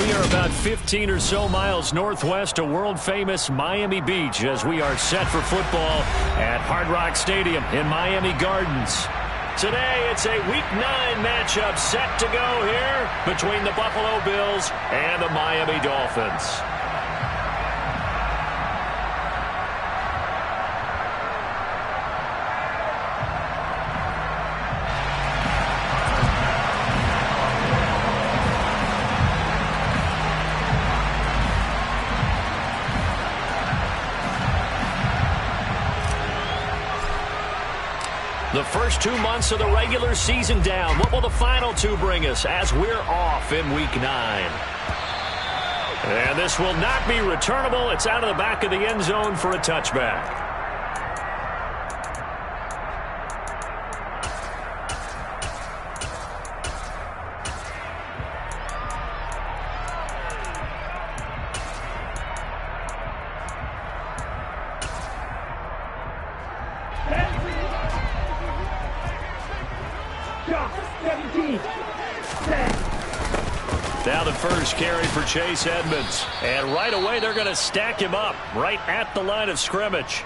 We are about 15 or so miles northwest of world-famous Miami Beach as we are set for football at Hard Rock Stadium in Miami Gardens. Today, it's a Week 9 matchup set to go here between the Buffalo Bills and the Miami Dolphins. The first 2 months of the regular season down. What will the final 2 bring us as we're off in Week 9? And this will not be returnable. It's out of the back of the end zone for a touchback. Now the first carry for Chase Edmonds. And right away they're going to stack him up right at the line of scrimmage.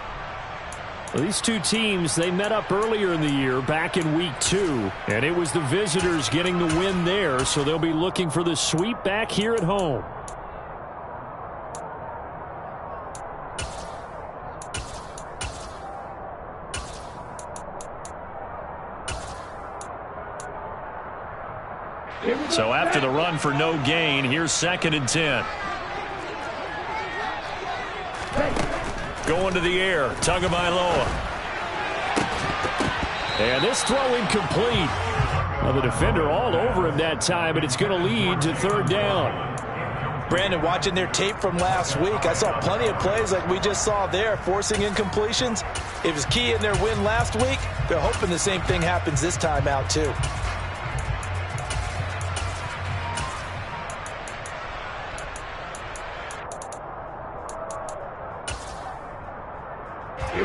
Well, these two teams, they met up earlier in the year back in Week 2. And it was the visitors getting the win there, so they'll be looking for the sweep back here at home. So after the run for no gain, here's 2nd and 10. Going to the air, Tagovailoa. And this throw incomplete. Well, the defender all over him that time, and it's going to lead to 3rd down. Brandon, watching their tape from last week, I saw plenty of plays like we just saw there, forcing incompletions. It was key in their win last week. They're hoping the same thing happens this time out, too.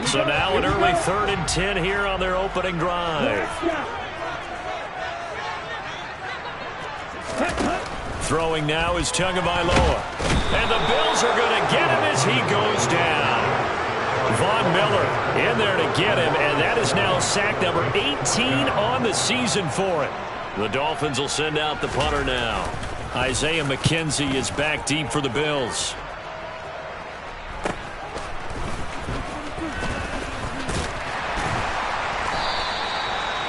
So now an early 3rd and 10 here on their opening drive. Throwing now is Tagovailoa. And the Bills are going to get him as he goes down. Von Miller in there to get him, and that is now sack number 18 on the season for him. The Dolphins will send out the punter now. Isaiah McKenzie is back deep for the Bills.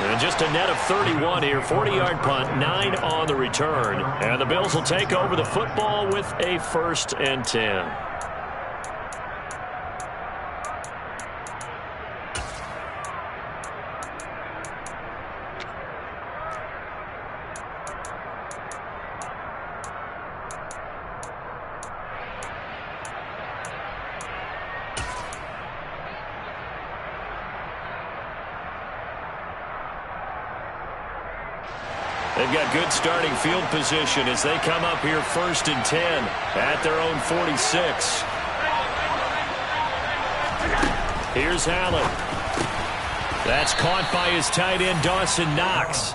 And just a net of 31 here, 40-yard punt, 9 on the return. And the Bills will take over the football with a 1st and 10. They've got good starting field position as they come up here 1st and 10 at their own 46. Here's Allen. That's caught by his tight end, Dawson Knox.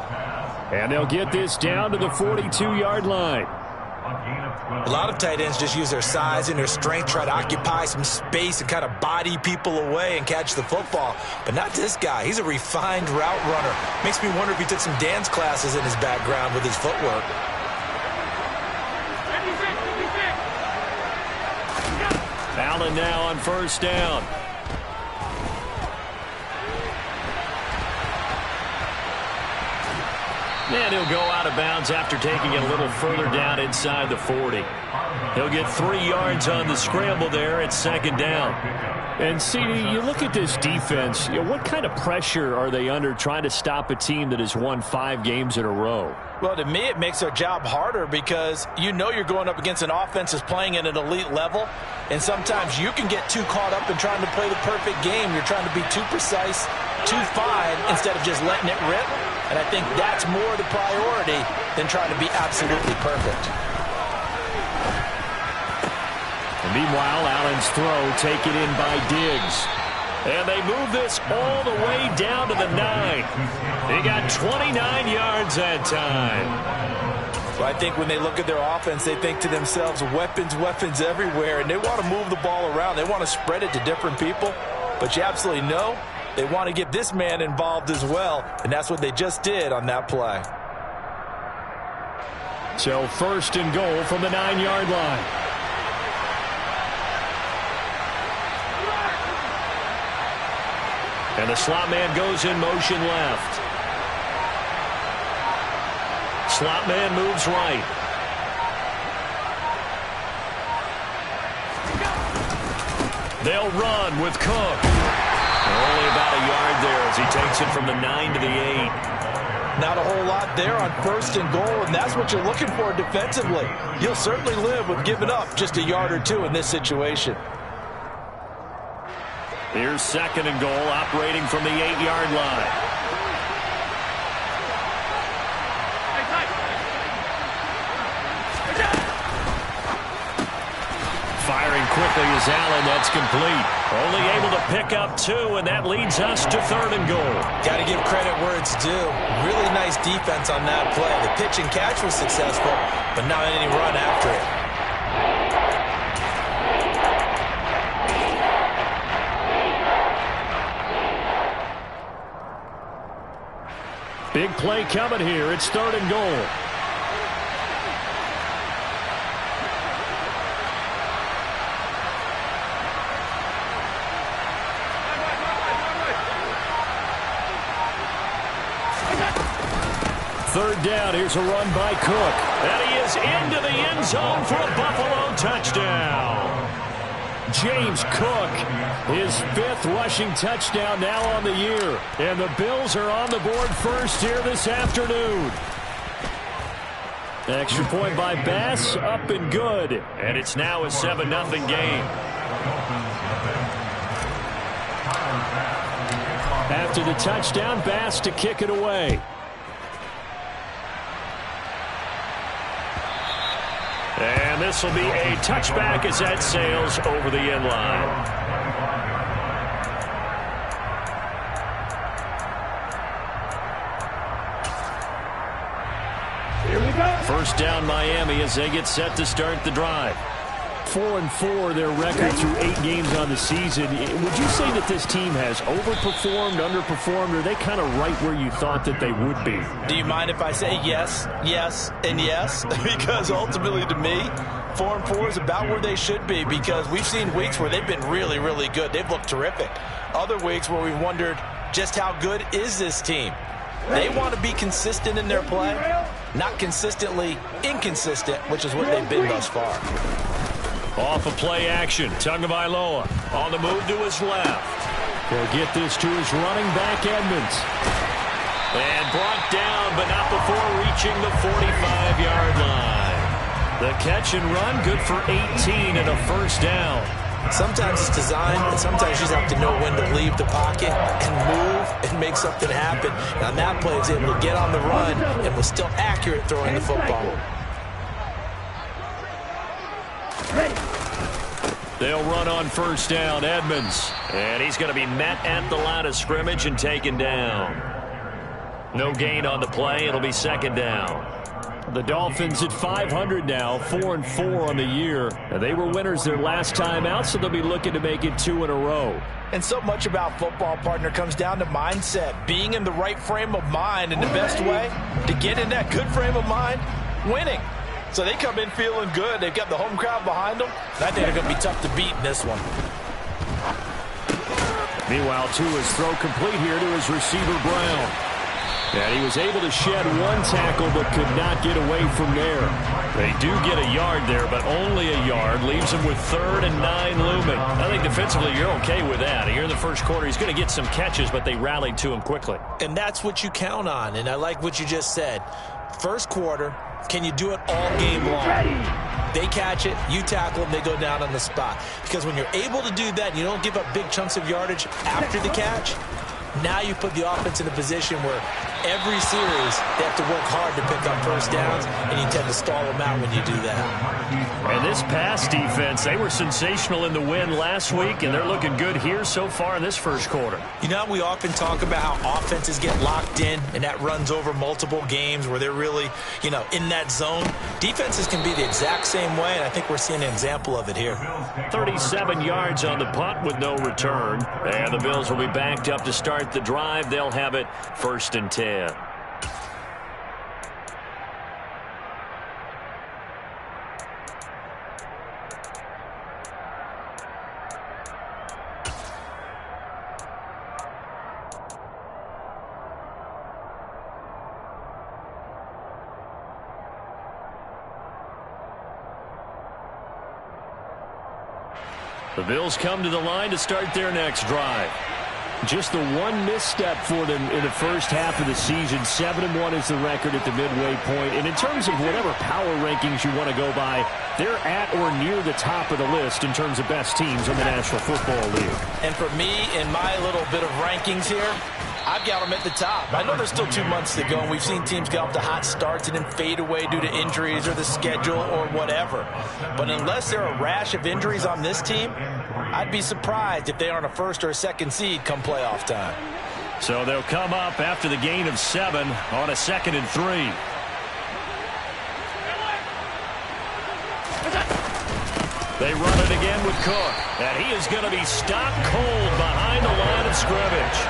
And they'll get this down to the 42-yard line. A lot of tight ends just use their size and their strength, try to occupy some space and kind of body people away and catch the football. But not this guy. He's a refined route runner. Makes me wonder if he took some dance classes in his background with his footwork. Allen now on 1st down. And he'll go out of bounds after taking it a little further down inside the 40. He'll get 3 yards on the scramble there at 2nd down. And, CD, you look at this defense, what kind of pressure are they under trying to stop a team that has won 5 games in a row? Well, to me, it makes their job harder because you know you're going up against an offense that's playing at an elite level, and sometimes you can get too caught up in trying to play the perfect game. You're trying to be too precise, too fine, instead of just letting it rip. And I think that's more the priority than trying to be absolutely perfect. And meanwhile, Allen's throw taken in by Diggs. And they move this all the way down to the 9. He got 29 yards that time. Well, I think when they look at their offense, they think to themselves, weapons, weapons everywhere, and they want to move the ball around. They want to spread it to different people, but you absolutely know they want to get this man involved as well, and that's what they just did on that play. So 1st and goal from the 9-yard line. And the slot man goes in motion left. Slot man moves right. They'll run with Cook. Only about a yard there as he takes it from the 9 to the 8. Not a whole lot there on 1st and goal, and that's what you're looking for defensively. You'll certainly live with giving up just a yard or two in this situation. Here's 2nd and goal, operating from the 8-yard line. Firing quickly is Allen. That's complete. Only able to pick up 2, and that leads us to 3rd and goal. Got to give credit where it's due. Really nice defense on that play. The pitch and catch was successful, but not any run after it. Big play coming here. It's 3rd and goal. Third down. Here's a run by Cook. And he is into the end zone for a Buffalo touchdown. James Cook, his 5th rushing touchdown now on the year. And the Bills are on the board first here this afternoon. Extra point by Bass, up and good. And it's now a 7-0 game. After the touchdown, Bass to kick it away. And this will be a touchback as that sails over the end line. Here we go. First down Miami as they get set to start the drive. 4-4 their record through 8 games on the season. Would you say that this team has overperformed, underperformed, or are they kind of right where you thought that they would be? Do you mind if I say yes, yes, and yes? Because ultimately to me, 4-4 is about where they should be, because we've seen weeks where they've been really, really good. They've looked terrific. Other weeks where we wondered just how good is this team. They want to be consistent in their play, not consistently inconsistent, which is what they've been thus far. Off of play action, Tagovailoa on the move to his left. He'll get this to his running back, Edmonds. And brought down, but not before reaching the 45-yard line. The catch and run, good for 18 and a first down. Sometimes it's designed, and sometimes you just have to know when to leave the pocket and move and make something happen. And on that play, he was able to get on the run and was still accurate throwing the football. They'll run on first down, Edmonds. And he's going to be met at the line of scrimmage and taken down. No gain on the play. It'll be 2nd down. The Dolphins at 500 now, 4-4 on the year. And they were winners their last time out, so they'll be looking to make it 2 in a row. And so much about football, partner, comes down to mindset. Being in the right frame of mind, and the best way to get in that good frame of mind, winning. So they come in feeling good. They've got the home crowd behind them. And I think they're going to be tough to beat in this one. Meanwhile, Tua's throw complete here to his receiver, Brown. And he was able to shed 1 tackle but could not get away from there. They do get a yard there, but only a yard. Leaves him with 3rd and 9 looming. I think defensively you're okay with that. Here in the first quarter, he's going to get some catches, but they rallied to him quickly. And that's what you count on, and I like what you just said. First quarter, can you do it all game long? They catch it, you tackle them, they go down on the spot. Because when you're able to do that, and you don't give up big chunks of yardage after the catch, now you put the offense in a position where every series they have to work hard to pick up first downs, and you tend to stall them out when you do that. And this this pass defense, they were sensational in the win last week, and they're looking good here so far in this first quarter. You know, we often talk about how offenses get locked in, and that runs over multiple games where they're really, in that zone. Defenses can be the exact same way, and I think we're seeing an example of it here. 37 yards on the punt with no return. And the Bills will be backed up to start the drive. They'll have it 1st and 10. The Bills come to the line to start their next drive. Just the one misstep for them in the first half of the season. 7-1 is the record at the midway point. And in terms of whatever power rankings you want to go by, they're at or near the top of the list in terms of best teams in the National Football League. And for me, in my little bit of rankings here, I've got them at the top. I know there's still 2 months to go, and we've seen teams get off to hot starts and then fade away due to injuries or the schedule or whatever. But unless there are a rash of injuries on this team, I'd be surprised if they aren't a 1st or a 2nd seed come playoff time. So they'll come up after the gain of 7 on a 2nd and 3. They run it again with Cook, and he is going to be stopped cold behind the line of scrimmage.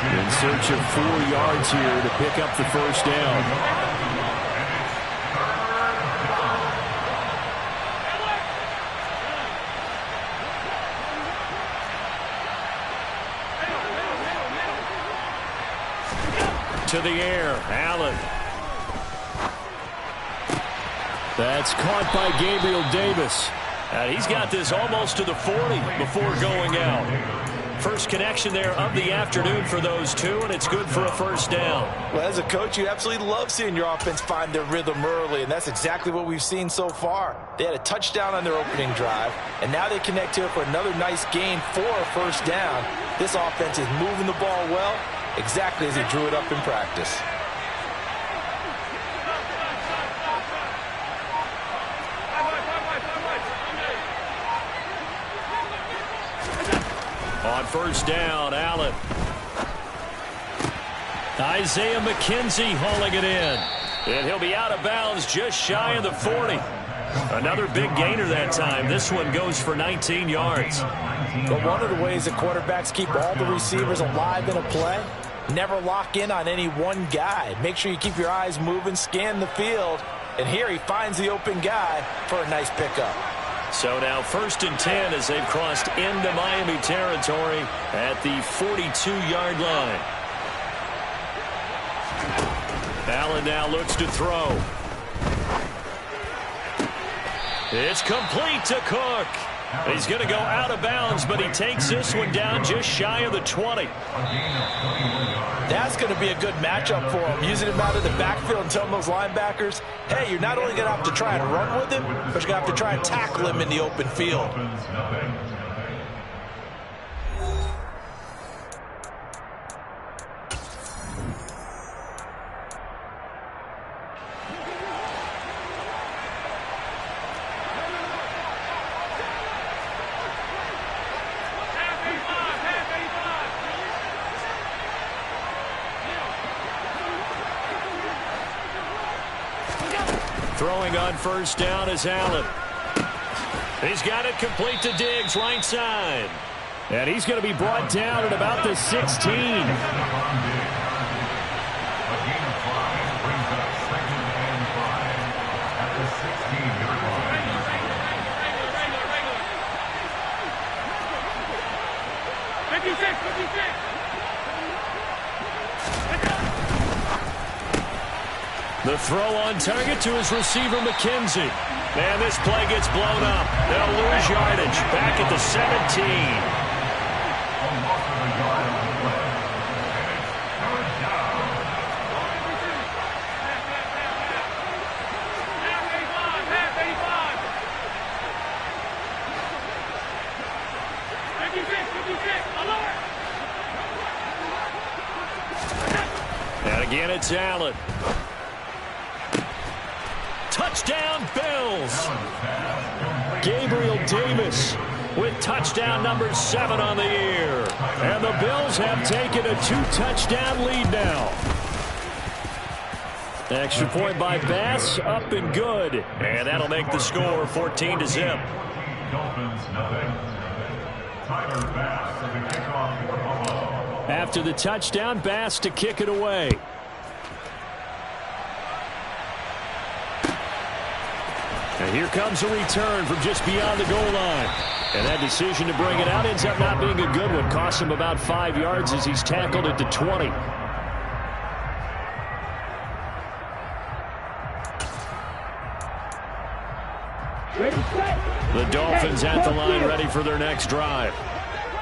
In search of 4 yards here to pick up the first down. To the air, Allen. That's caught by Gabriel Davis. And he's got this almost to the 40 before going out. First connection there of the afternoon for those two, and it's good for a first down. Well, as a coach, you absolutely love seeing your offense find their rhythm early, and that's exactly what we've seen so far. They had a touchdown on their opening drive, and now they connect here for another nice gain for a first down. This offense is moving the ball well, exactly as he drew it up in practice. On first down, Allen. Isaiah McKenzie hauling it in. And he'll be out of bounds just shy of the 40. Another big gainer that time. This one goes for 19 yards. But one of the ways that quarterbacks keep all the receivers alive in a play, never lock in on any one guy. Make sure you keep your eyes moving, scan the field. And here he finds the open guy for a nice pickup. So now 1st and 10 as they've crossed into Miami territory at the 42-yard line. Allen now looks to throw. It's complete to Cook. He's going to go out of bounds, but he takes this one down just shy of the 20. That's going to be a good matchup for him. Using him out of the backfield and telling those linebackers, hey, you're not only going to have to try and run with him, but you're going to have to try and tackle him in the open field. Throwing on first down is Allen. He's got it complete to Diggs, right side. And he's going to be brought down at about the 16. The throw on target to his receiver, McKenzie. And this play gets blown up. They'll lose yardage back at the 17. And again, it's Allen. Touchdown, Bills. Gabriel Davis with touchdown number 7 on the year. And the Bills have taken a 2-touchdown lead now. Extra point by Bass, up and good. And that'll make the score 14-0. Dolphins, nothing. Tyler Bass at the kickoff for Buffalo. After the touchdown, Bass to kick it away. And here comes a return from just beyond the goal line. And that decision to bring it out ends up not being a good one. Costs him about 5 yards as he's tackled at the 20. The Dolphins at the line ready for their next drive.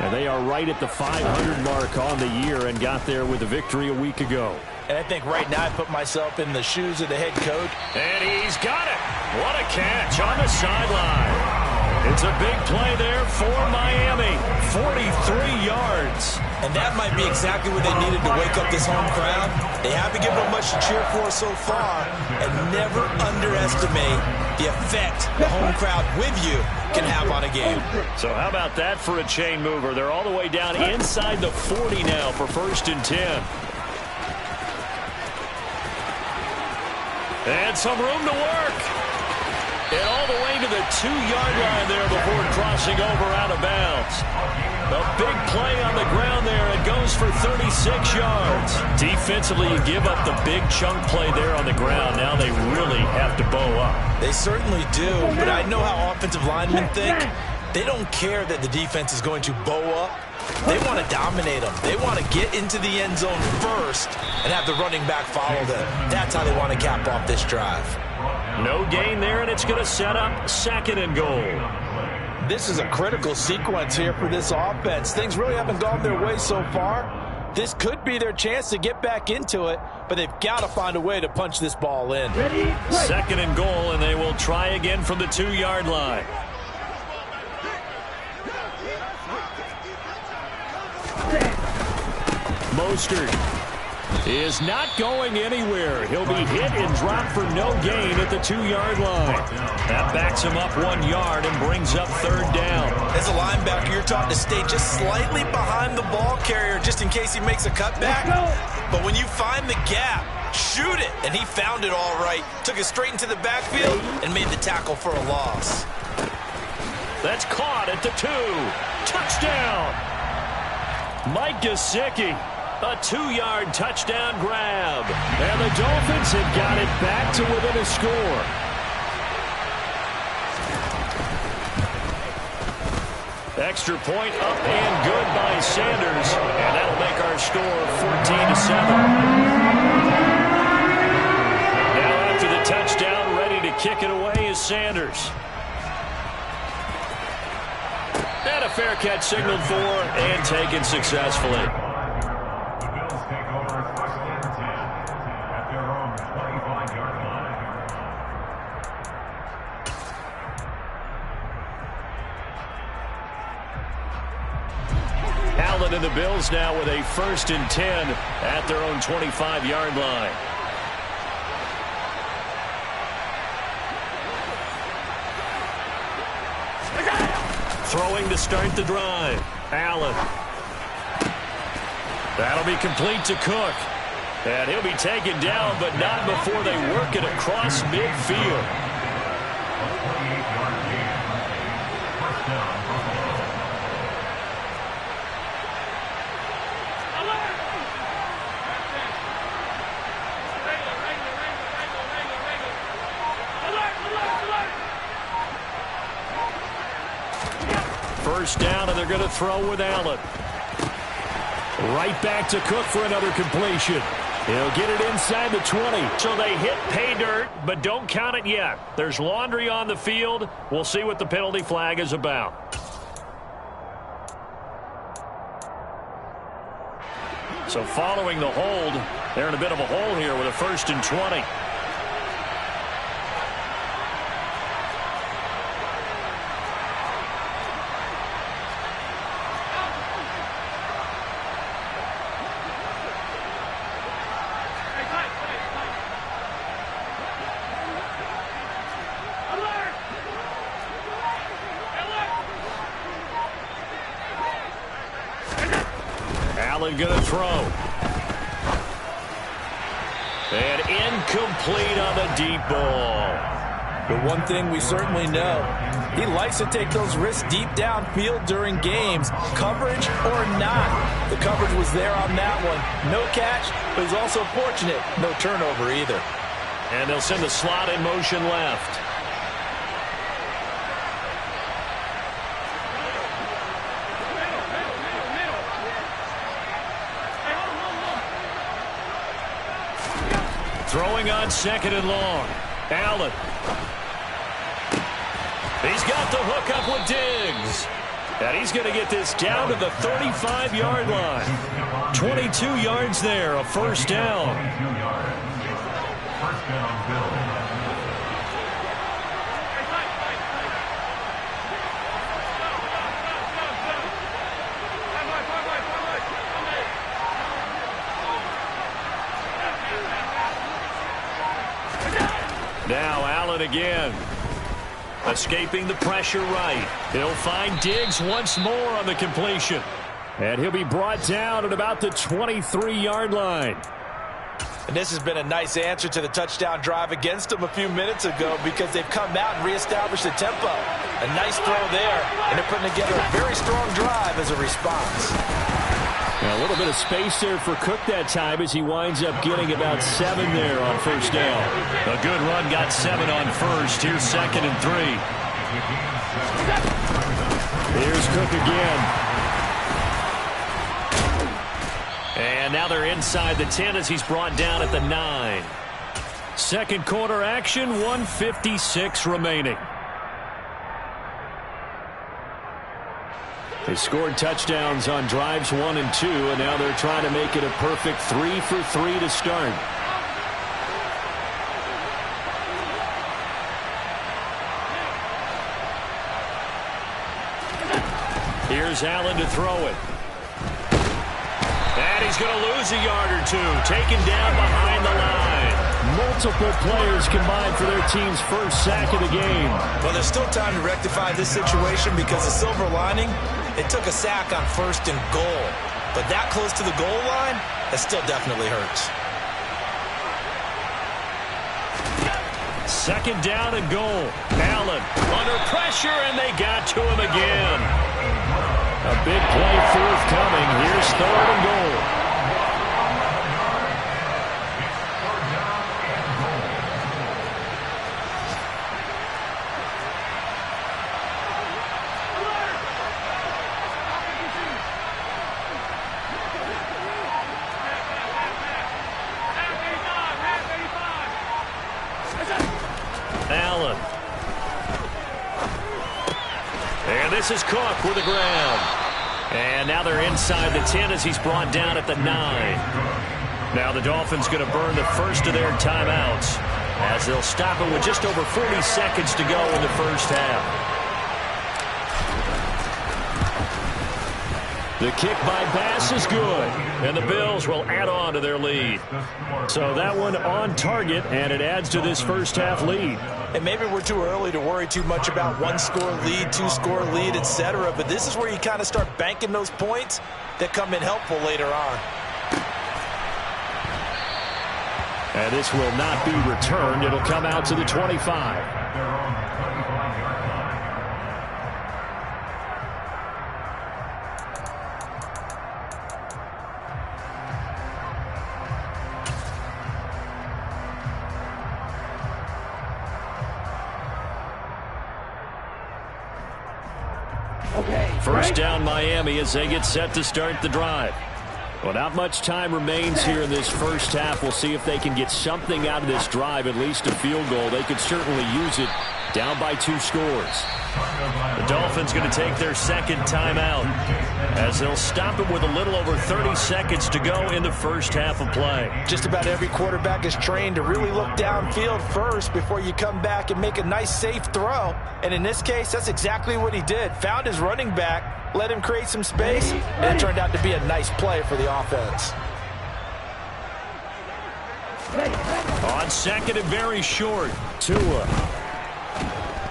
And they are right at the 500 mark on the year and got there with a victory a week ago. And I think right now I put myself in the shoes of the head coach. And he's got it. What a catch on the sideline. It's a big play there for Miami. 43 yards. And that might be exactly what they needed to wake up this home crowd. They haven't given them much to cheer for so far. And never underestimate the effect the home crowd with you can have on a game. So how about that for a chain mover? They're all the way down inside the 40 now for 1st and 10. And some room to work. And all the way to the 2-yard line there before crossing over out of bounds. A big play on the ground there. It goes for 36 yards. Defensively, you give up the big chunk play there on the ground. Now they really have to bow up. They certainly do, but I know how offensive linemen think. They don't care that the defense is going to bow up. They want to dominate them. They want to get into the end zone first and have the running back follow them. That's how they want to cap off this drive. No gain there, and it's going to set up 2nd and goal. This is a critical sequence here for this offense. Things really haven't gone their way so far. This could be their chance to get back into it, but they've got to find a way to punch this ball in. 2nd and goal, and they will try again from the 2-yard line. Mostert is not going anywhere. He'll be hit and dropped for no gain at the 2-yard line. That backs him up 1 yard and brings up 3rd down. As a linebacker, you're taught to stay just slightly behind the ball carrier just in case he makes a cutback. But when you find the gap, shoot it. And he found it all right. Took it straight into the backfield and made the tackle for a loss. That's caught at the 2. Touchdown! Mike Gesicki. A 2-yard touchdown grab. And the Dolphins have got it back to within a score. Extra point up and good by Sanders. And that'll make our score 14-7. Now after the touchdown, ready to kick it away is Sanders. And a fair catch signaled for and taken successfully. And the Bills now with a 1st and 10 at their own 25-yard line. Throwing to start the drive. Allen. That'll be complete to Cook. And he'll be taken down, but not before they work it across midfield. First down, and they're going to throw with Allen. Right back to Cook for another completion. He'll get it inside the 20. So they hit pay dirt, but don't count it yet. There's laundry on the field. We'll see what the penalty flag is about. So following the hold, they're in a bit of a hole here with a 1st and 20. Allen going to throw. And incomplete on the deep ball. But one thing we certainly know, he likes to take those risks deep downfield during games, coverage or not. The coverage was there on that one. No catch, but he's also fortunate. No turnover either. And they'll send the slot in motion left. Throwing on second and long. Allen. He's got the hook up with Diggs. And he's going to get this down to the 35-yard line. 22 yards there, a first down. First down, Bill. Now Allen again. Escaping the pressure right. He'll find Diggs once more on the completion. And he'll be brought down at about the 23-yard line. And this has been a nice answer to the touchdown drive against them a few minutes ago because they've come out and reestablished the tempo. A nice throw there, and they're putting together a very strong drive as a response. Now, a little bit of space there for Cook that time as he winds up getting about 7 there on first down. A good run, got 7 on first. Here's second and 3. Here's Cook again. And now they're inside the 10 as he's brought down at the 9. Second quarter action, 1:56 remaining. They scored touchdowns on drives 1 and 2, and now they're trying to make it a perfect 3 for 3 to start. Here's Allen to throw it. And he's going to lose a yard or two, taken down behind the line. Multiple players combined for their team's first sack of the game. Well, there's still time to rectify this situation because the silver lining, it took a sack on first and goal. But that close to the goal line, that still definitely hurts. Second down and goal. Allen under pressure, and they got to him again. A big play forthcoming. Here's third and goal. Allen. And this is Cook with the ground. And now they're inside the 10 as he's brought down at the 9. Now the Dolphins going to burn the first of their timeouts as they'll stop it with just over 40 seconds to go in the first half. The kick by Bass is good, and the Bills will add on to their lead. So that one on target, and it adds to this first half lead. And maybe we're too early to worry too much about 1-score lead, 2-score lead, etc. But this is where you kind of start banking those points that come in helpful later on. And this will not be returned. It'll come out to the 25. First down Miami as they get set to start the drive. Well, not much time remains here in this first half. We'll see if they can get something out of this drive, at least a field goal. They could certainly use it down by 2 scores. The Dolphins going to take their second timeout as they'll stop it with a little over 30 seconds to go in the first half of play. Just about every quarterback is trained to really look downfield first before you come back and make a nice safe throw. And in this case, that's exactly what he did. Found his running back, let him create some space, and it turned out to be a nice play for the offense. On second and very short, Tua.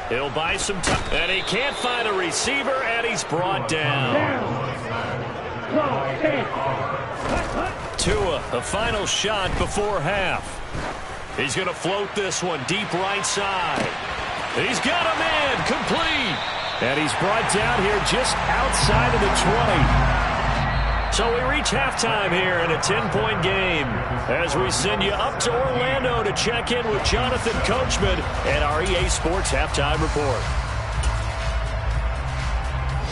He'll buy some time, and he can't find a receiver, and he's brought down. Tua, the final shot before half. He's going to float this one deep right side. He's got him in, complete. And he's brought down here just outside of the 20. So we reach halftime here in a 10-point game as we send you up to Orlando to check in with Jonathan Coachman and our EA Sports Halftime Report.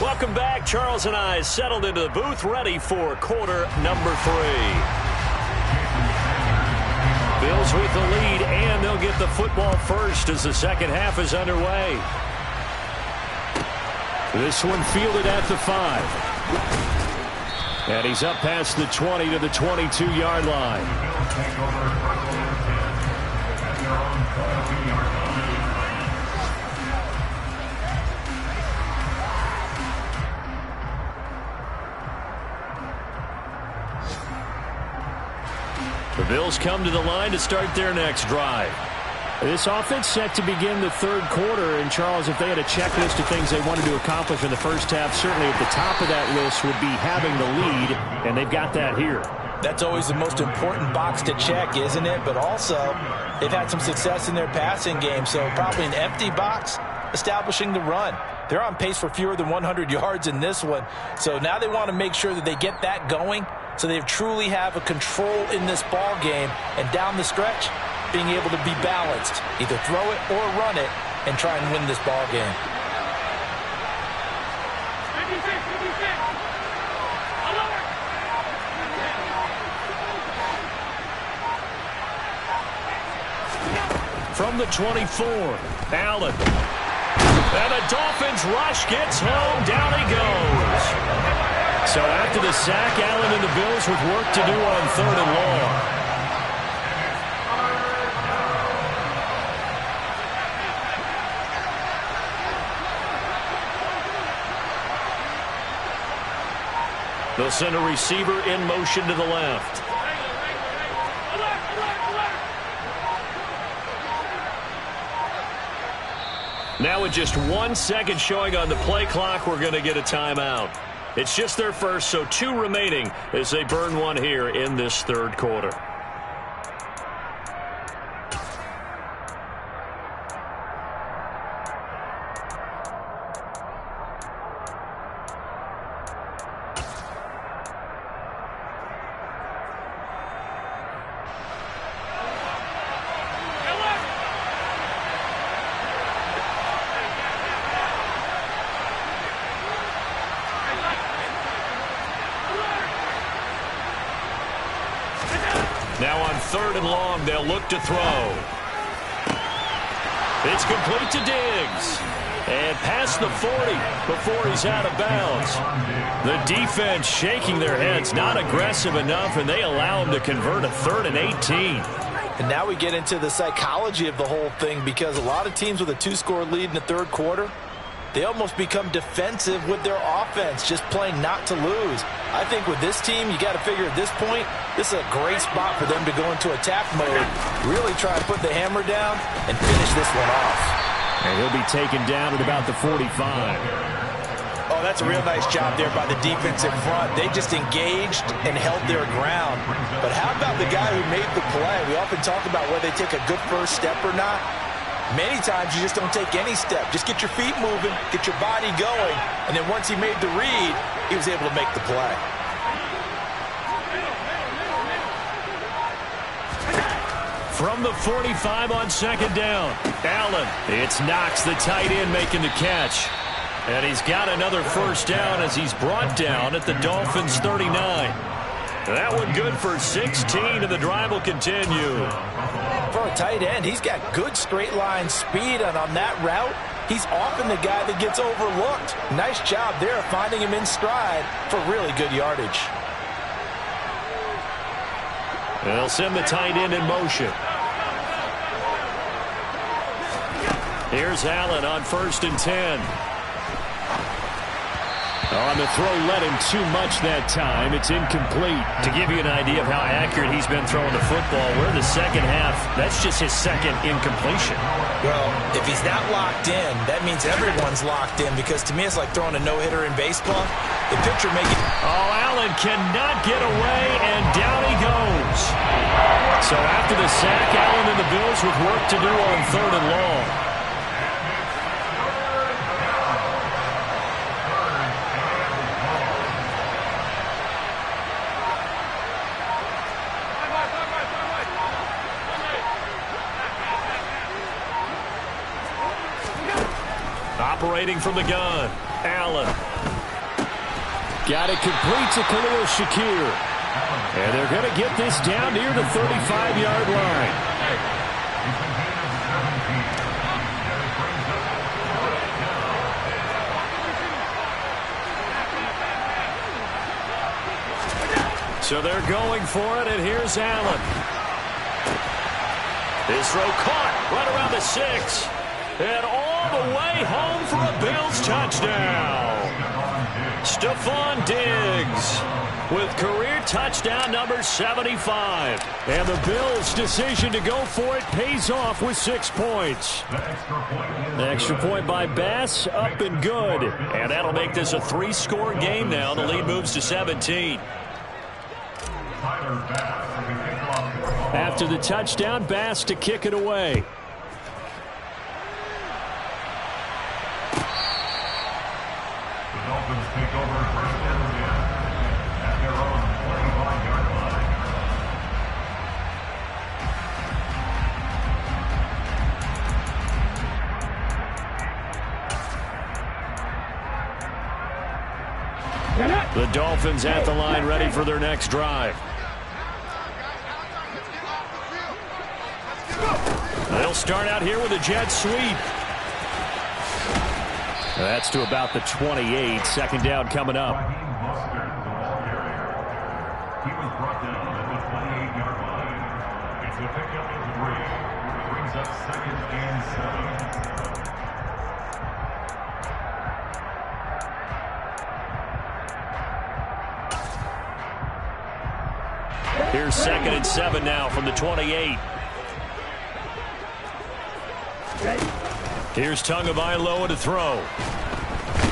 Welcome back. Charles and I settled into the booth ready for quarter number 3. Bills with the lead, and they'll get the football first as the second half is underway. This one fielded at the 5. And he's up past the 20 to the 22-yard line. The Bills come to the line to start their next drive. This offense set to begin the third quarter. And, Charles, if they had a checklist of things they wanted to accomplish in the first half, certainly at the top of that list would be having the lead, and they've got that here. That's always the most important box to check, isn't it? But also, they've had some success in their passing game, so probably an empty box establishing the run. They're on pace for fewer than 100 yards in this one, so now they want to make sure that they get that going so they truly have a control in this ball game, and down the stretch, being able to be balanced, either throw it or run it, and try and win this ball game. From the 24, Allen. And the Dolphins rush gets home. Down he goes. So after the sack, Allen and the Bills with work to do on 3rd and long. They'll send a receiver in motion to the left. Now with just 1 second showing on the play clock, we're going to get a timeout. It's just their first, so 2 remaining as they burn one here in this third quarter. Now on 3rd and long, they'll look to throw. It's complete to Diggs. And past the 40 before he's out of bounds. The defense shaking their heads, not aggressive enough, and they allow him to convert a 3rd and 18. And now we get into the psychology of the whole thing, because a lot of teams with a 2-score lead in the third quarter, they almost become defensive with their offense, just playing not to lose. I think with this team, you got to figure at this point, this is a great spot for them to go into attack mode, really try and put the hammer down and finish this one off. And he'll be taken down at about the 45. Oh, that's a real nice job there by the defense in front. They just engaged and held their ground. But how about the guy who made the play? We often talk about whether they take a good first step or not. Many times you just don't take any step. Just get your feet moving, get your body going, and then once he made the read, he was able to make the play. From the 45 on 2nd down, Allen. It's Knox, the tight end, making the catch. And he's got another first down as he's brought down at the Dolphins' 39. That one good for 16, and the drive will continue. For a tight end, he's got good straight line speed, and on that route, he's often the guy that gets overlooked. Nice job there finding him in stride for really good yardage. They'll send the tight end in motion. Here's Allen on 1st and 10. Oh, and the throw led him too much that time. It's incomplete. To give you an idea of how accurate he's been throwing the football, we're in the second half. That's just his second incompletion. Well, if he's not locked in, that means everyone's locked in, because to me it's like throwing a no-hitter in baseball. The pitcher making... Oh, Allen cannot get away, and down he goes. So after the sack, Allen and the Bills with work to do on 3rd and long. Operating from the gun, Allen. Got it complete to Khalil Shakir. And they're going to get this down near the 35-yard line. So they're going for it, and here's Allen. His throw caught right around the 6. And all the way home for a Bills touchdown. Stephon Diggs with career touchdown number 75. And the Bills' decision to go for it pays off with 6 points. The extra point by Bass, up and good. And that'll make this a 3-score game now. The lead moves to 17. After the touchdown, Bass to kick it away. Dolphins take over 1st and 10 at their own 25-yard line. The Dolphins at the line, ready for their next drive. They'll start out here with a jet sweep. That's to about the 28. 2nd down coming up. He was brought down at the 28-yard line. It's a pickup of 3. Brings up 2nd and 7. Here's 2nd and 7 now from the 28. Here's Tagovailoa to throw.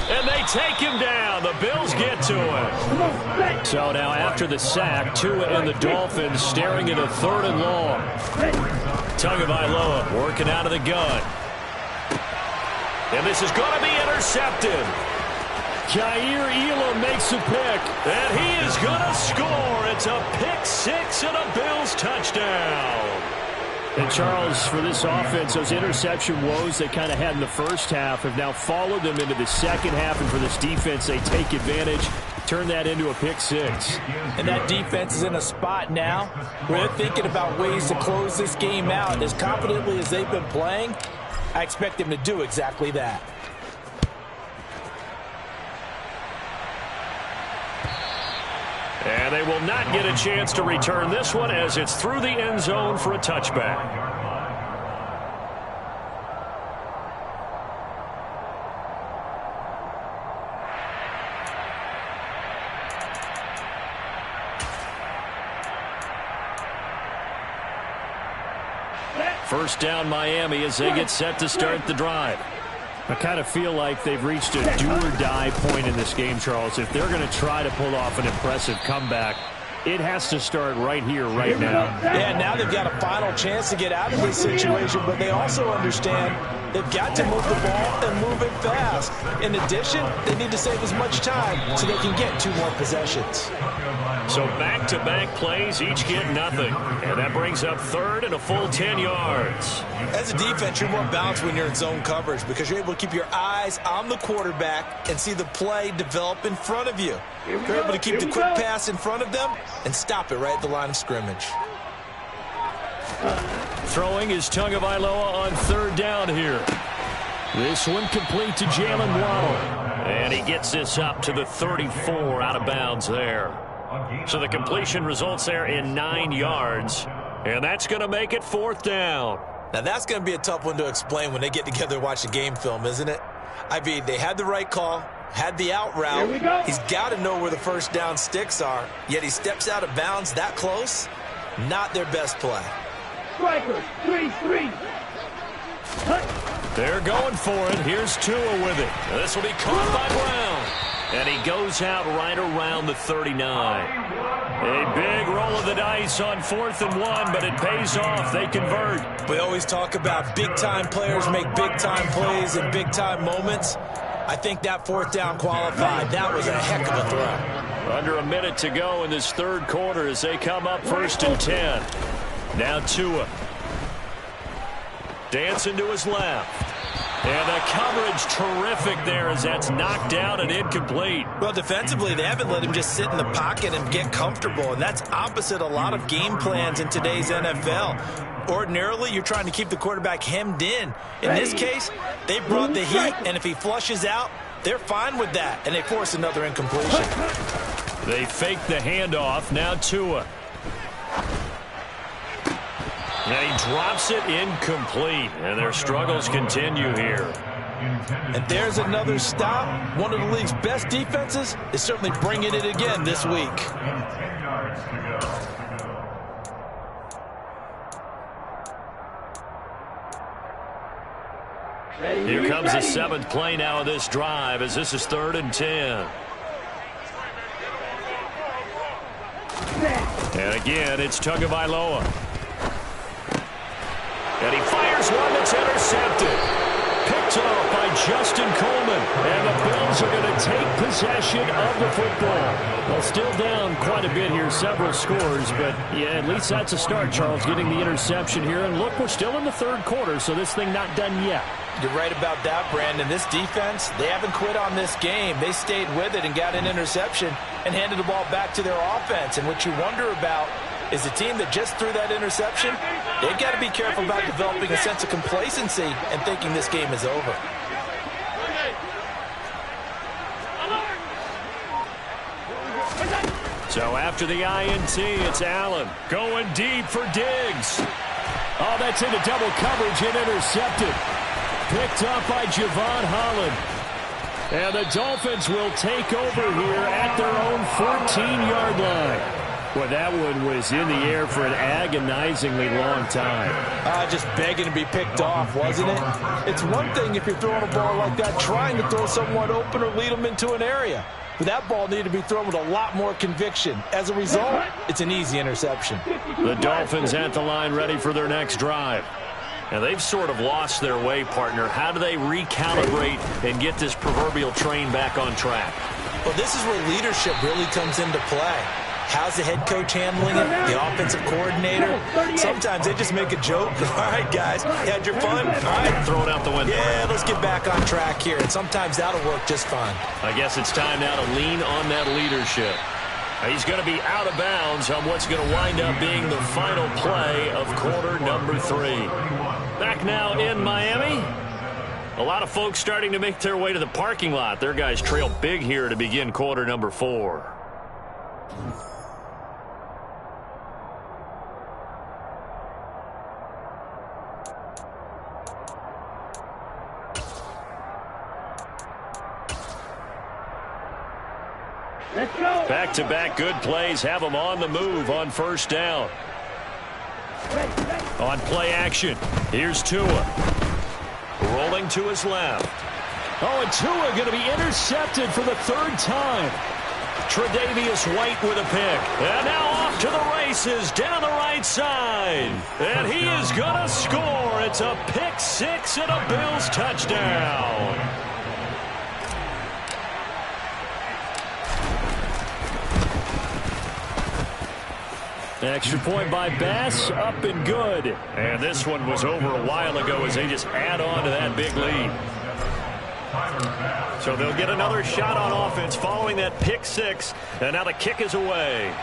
And they take him down. The Bills get to him. So now after the sack, Tua and the Dolphins staring at a 3rd and long. Tagovailoa working out of the gun. And this is going to be intercepted. Kaiir Elam makes a pick. And he is going to score. It's a pick 6 and a Bills touchdown. And Charles, for this offense, those interception woes they kind of had in the first half have now followed them into the second half. And for this defense, they take advantage, turn that into a pick 6. And that defense is in a spot now where they're thinking about ways to close this game out. As confidently as they've been playing, I expect them to do exactly that. And they will not get a chance to return this one as it's through the end zone for a touchback. First down Miami as they get set to start the drive. I kind of feel like they've reached a do-or-die point in this game, Charles. If they're going to try to pull off an impressive comeback, it has to start right here, right now. Yeah, now they've got a final chance to get out of this situation, but they also understand they've got to move the ball and move it fast. In addition, they need to save as much time so they can get 2 more possessions. So back-to-back plays, each get nothing. And that brings up 3rd and a full 10 yards. As a defense, you're more balanced when you're in zone coverage because you're able to keep your eyes on the quarterback and see the play develop in front of you. You're able to keep the quick pass in front of them and stop it right at the line of scrimmage. Throwing is Tagovailoa on 3rd down here. This one complete to Jalen Waddle. And he gets this up to the 34 out of bounds there. So the completion results there in 9 yards. And that's going to make it 4th down. Now that's going to be a tough one to explain when they get together and watch the game film, isn't it? I mean, they had the right call. had the out route. He's got to know where the first down sticks are, yet he steps out of bounds that close. Not their best play. Striker, 3-3. They're going for it. Here's Tua with it. This will be caught by Brown. And he goes out right around the 39. A big roll of the dice on 4th and 1, but it pays off. They convert. We always talk about big-time players make big-time plays in big-time moments. I think that 4th down qualified. That was a heck of a throw. Under a minute to go in this third quarter as they come up 1st and 10. Now Tua. Dancing to his left. And the coverage terrific there as that's knocked down and incomplete. Well, defensively, they haven't let him just sit in the pocket and get comfortable, and that's opposite a lot of game plans in today's NFL. Ordinarily, you're trying to keep the quarterback hemmed in. In this case, they brought the heat, and if he flushes out, they're fine with that, and they force another incompletion. They fake the handoff. Now Tua. And he drops it incomplete. And their struggles continue here. And there's another stop. One of the league's best defenses is certainly bringing it again this week. 10 yards to go. Here comes the 7th play now of this drive as this is 3rd and 10. And again, it's Tagovailoa. And he fires one that's intercepted. Picked off by Justin Coleman. And the Bills are going to take possession of the football. Well, still down quite a bit here, several scores. But, yeah, at least that's a start, Charles, getting the interception here. And look, we're still in the third quarter, so this thing not done yet. You're right about that, Brandon. This defense, they haven't quit on this game. They stayed with it and got an interception and handed the ball back to their offense. And what you wonder about is the team that just threw that interception, they've got to be careful about developing a sense of complacency and thinking this game is over. So after the INT, it's Allen going deep for Diggs. Oh, that's into double coverage and intercepted. Picked up by Javon Holland. And the Dolphins will take over here at their own 14-yard line. Well, that one was in the air for an agonizingly long time. Just begging to be picked off, wasn't it? It's one thing if you're throwing a ball like that, trying to throw someone open or lead them into an area. But that ball needed to be thrown with a lot more conviction. As a result, it's an easy interception. The Dolphins at the line ready for their next drive. And they've sort of lost their way, partner. How do they recalibrate and get this proverbial train back on track? Well, this is where leadership really comes into play. How's the head coach handling it? The offensive coordinator? Sometimes they just make a joke. All right, guys, you had your fun? All right. Throw it out the window. Yeah, let's get back on track here. And sometimes that'll work just fine. I guess it's time now to lean on that leadership. He's going to be out of bounds on what's going to wind up being the final play of quarter number 3. Back now in Miami. A lot of folks starting to make their way to the parking lot. Their guys trail big here to begin quarter number 4. Back-to-back good plays have them on the move on first down. On play action, here's Tua. Rolling to his left. Oh, and Tua going to be intercepted for the 3rd time. Tre'Davious White with a pick. And now off to the races down the right side. And he is going to score. It's a pick 6 and a Bills touchdown. Extra point by Bass, up and good. And this one was over a while ago as they just add on to that big lead. So they'll get another shot on offense following that pick 6. And now the kick is away.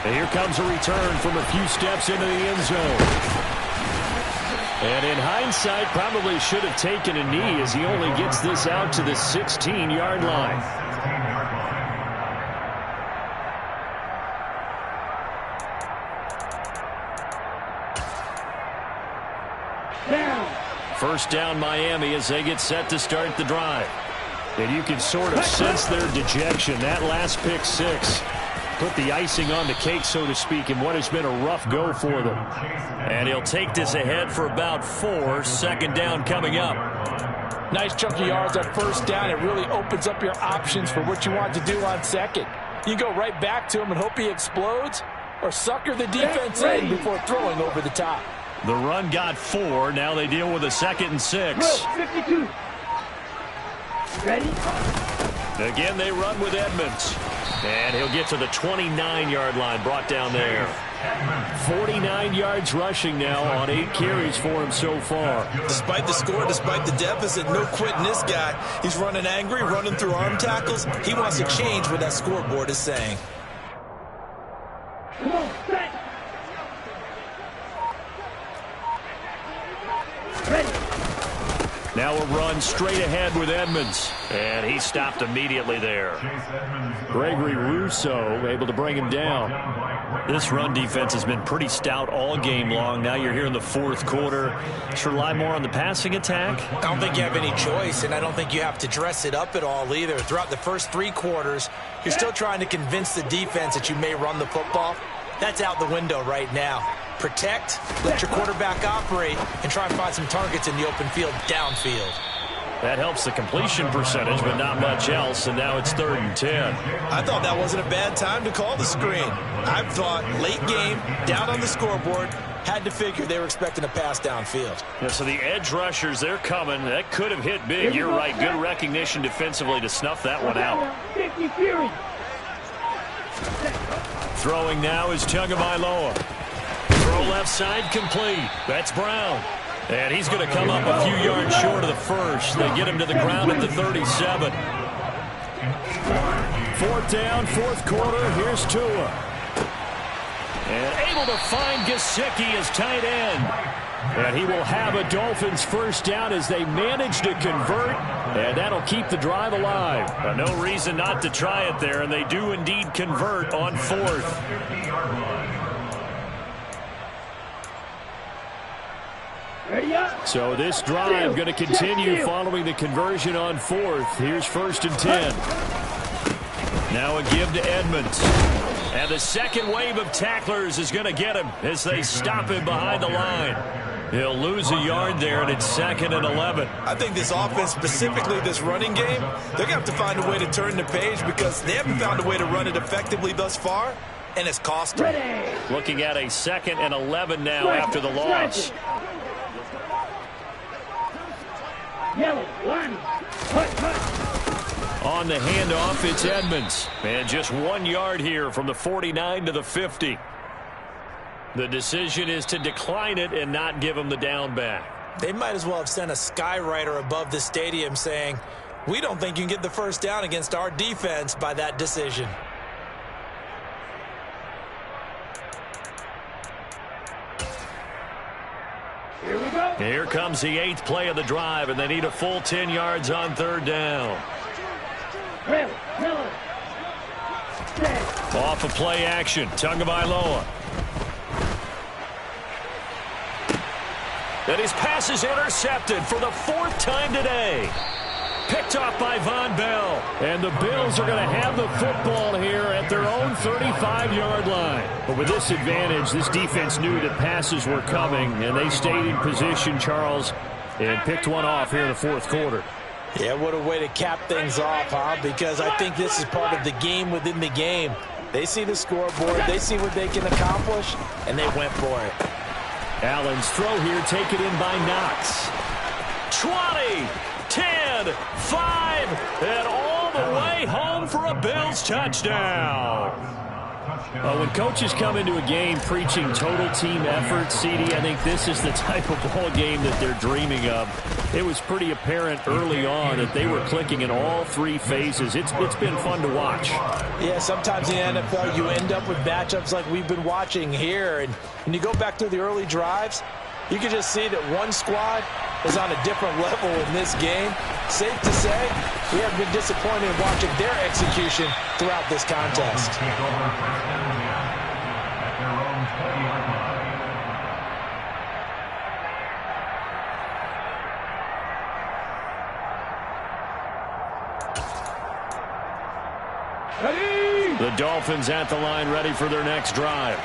And here comes a return from a few steps into the end zone. And in hindsight, probably should have taken a knee as he only gets this out to the 16-yard line. first down Miami as they get set to start the drive. And you can sort of sense their dejection. That last pick six put the icing on the cake, so to speak, in what has been a rough go for them. And he'll take this ahead for about 4. Second down coming up. Nice chunk of yards on first down. It really opens up your options for what you want to do on second. You go right back to him and hope he explodes, or sucker the defense in before throwing over the top. The run got 4. Now they deal with a 2nd and 6. 52. Ready? Again, they run with Edmonds. And he'll get to the 29-yard line, brought down there. 49 yards rushing now on 8 carries for him so far. Despite the score, despite the deficit, no quitting this guy. He's running angry, running through arm tackles. He wants to change what that scoreboard is saying. Come on, set. Ready. Now a run straight ahead with Edmonds. And he stopped immediately there. Gregory Rousseau able to bring him down. This run defense has been pretty stout all game long. Now you're here in the 4th quarter. Should rely more on the passing attack? I don't think you have any choice, and I don't think you have to dress it up at all either. Throughout the first 3 quarters, you're still trying to convince the defense that you may run the football. That's out the window right now. Protect, let your quarterback operate, and try and find some targets in the open field downfield. That helps the completion percentage, but not much else, and now it's 3rd and 10. I thought that wasn't a bad time to call the screen. I thought late game, down on the scoreboard, had to figure they were expecting a pass downfield. Yeah, so the edge rushers, they're coming. That could have hit big. You're right. Good recognition defensively to snuff that one out. 50 Fury. Throwing now is Tagovailoa. Throw left side complete. That's Brown. And he's going to come up a few yards short of the first. They get him to the ground at the 37. 4th down, 4th quarter. Here's Tua. And able to find Gesicki as tight end. And he will have a Dolphins first down as they manage to convert. And that'll keep the drive alive. But no reason not to try it there. And they do indeed convert on 4th. So this drive going to continue following the conversion on 4th. Here's 1st and 10. Now a give to Edmonds. And the second wave of tacklers is going to get him as they stop him behind the line. He'll lose a yard there, and it's 2nd and 11. I think this offense, specifically this running game, they're going to have to find a way to turn the page because they haven't found a way to run it effectively thus far, and it's cost them. Looking at a 2nd and 11 now after the loss. Yellow, line. On the handoff, it's Edmonds. And just 1 yard here from the 49 to the 50. The decision is to decline it and not give him the down back. They might as well have sent a skywriter above the stadium saying, we don't think you can get the first down against our defense by that decision. Here we go. Here comes the 8th play of the drive, and they need a full 10 yards on 3rd down. Miller. Off of play action, Tagovailoa. And his pass is intercepted for the 4th time today. Picked off by Von Bell. And the Bills are going to have the football here at their own 35-yard line. But with this advantage, this defense knew that passes were coming, and they stayed in position, Charles, and picked one off here in the 4th quarter. Yeah, what a way to cap things off, huh? Because I think this is part of the game within the game. They see the scoreboard, they see what they can accomplish, and they went for it. Allen's throw here taken in by Knox. 20, 10, 5, and all the way home for a Bills touchdown. When coaches come into a game preaching total team effort, CD, I think this is the type of ball game that they're dreaming of. It was pretty apparent early on that they were clicking in all 3 phases. It's been fun to watch. Yeah, sometimes in the NFL you end up with matchups like we've been watching here. And when you go back to the early drives, you can just see that one squad is on a different level in this game. Safe to say, we have been disappointed in watching their execution throughout this contest. Ready? The Dolphins at the line, ready for their next drive.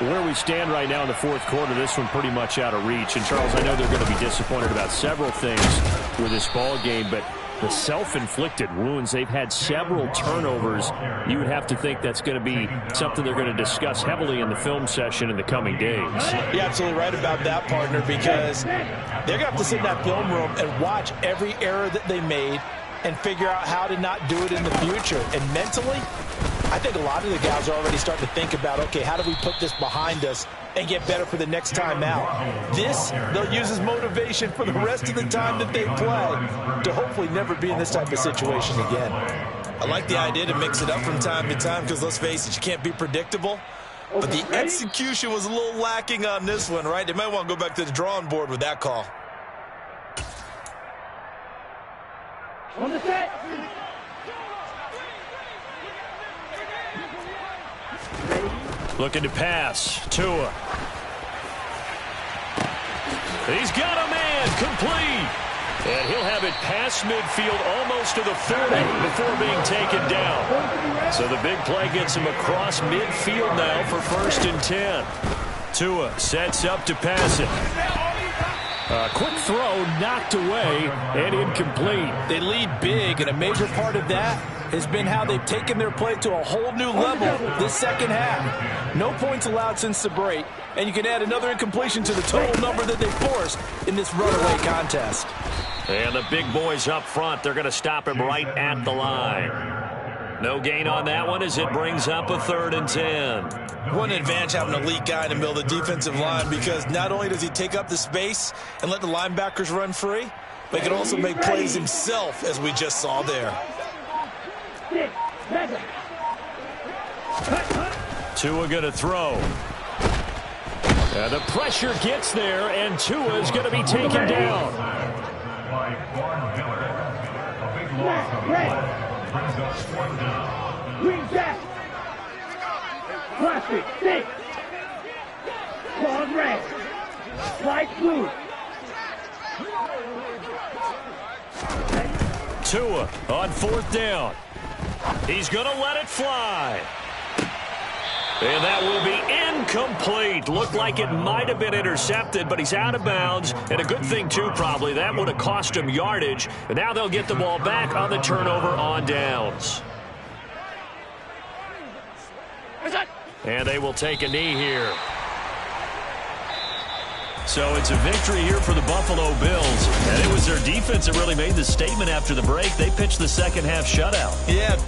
Where we stand right now in the fourth quarter, this one pretty much out of reach. And, Charles, I know they're going to be disappointed about several things with this ball game, but the self-inflicted wounds, they've had several turnovers. You would have to think that's going to be something they're going to discuss heavily in the film session in the coming days. You're absolutely right about that, partner, because they're going to have to sit in that film room and watch every error that they made and figure out how to not do it in the future. And mentally, I think a lot of the guys are already starting to think about, okay, how do we put this behind us and get better for the next time out? This, they'll use as motivation for the rest of the time that they play to hopefully never be in this type of situation again. I like the idea to mix it up from time to time because, let's face it, you can't be predictable. But the execution was a little lacking on this one, right? They might want to go back to the drawing board with that call. On the set. Looking to pass. Tua. He's got a man. Complete. And he'll have it past midfield almost to the 40 before being taken down. So the big play gets him across midfield now for 1st and 10. Tua sets up to pass it. Quick throw knocked away and incomplete. They lead big, and a major part of that has been how they've taken their play to a whole new level this second half. No points allowed since the break, and you can add another incompletion to the total number that they forced in this runaway contest. And the big boys up front, they're going to stop him right at the line. No gain on that one as it brings up a 3rd and 10. What an advantage having an elite guy in the middle of the defensive line, because not only does he take up the space and let the linebackers run free, but he can also make plays himself, as we just saw there. Tua going to throw. And the pressure gets there, and Tua is going to be taken down. By Von Miller. A big loss on the play. Brings up 4th down. Green jack. Plastic stick. Claws red. Light blue. Tua on 4th down. He's going to let it fly. And that will be incomplete. Looked like it might have been intercepted, but he's out of bounds. And a good thing, too, probably. That would have cost him yardage. And now they'll get the ball back on the turnover on downs. And they will take a knee here. So it's a victory here for the Buffalo Bills. And it was their defense that really made the statement after the break. They pitched the second half shutout. Yeah.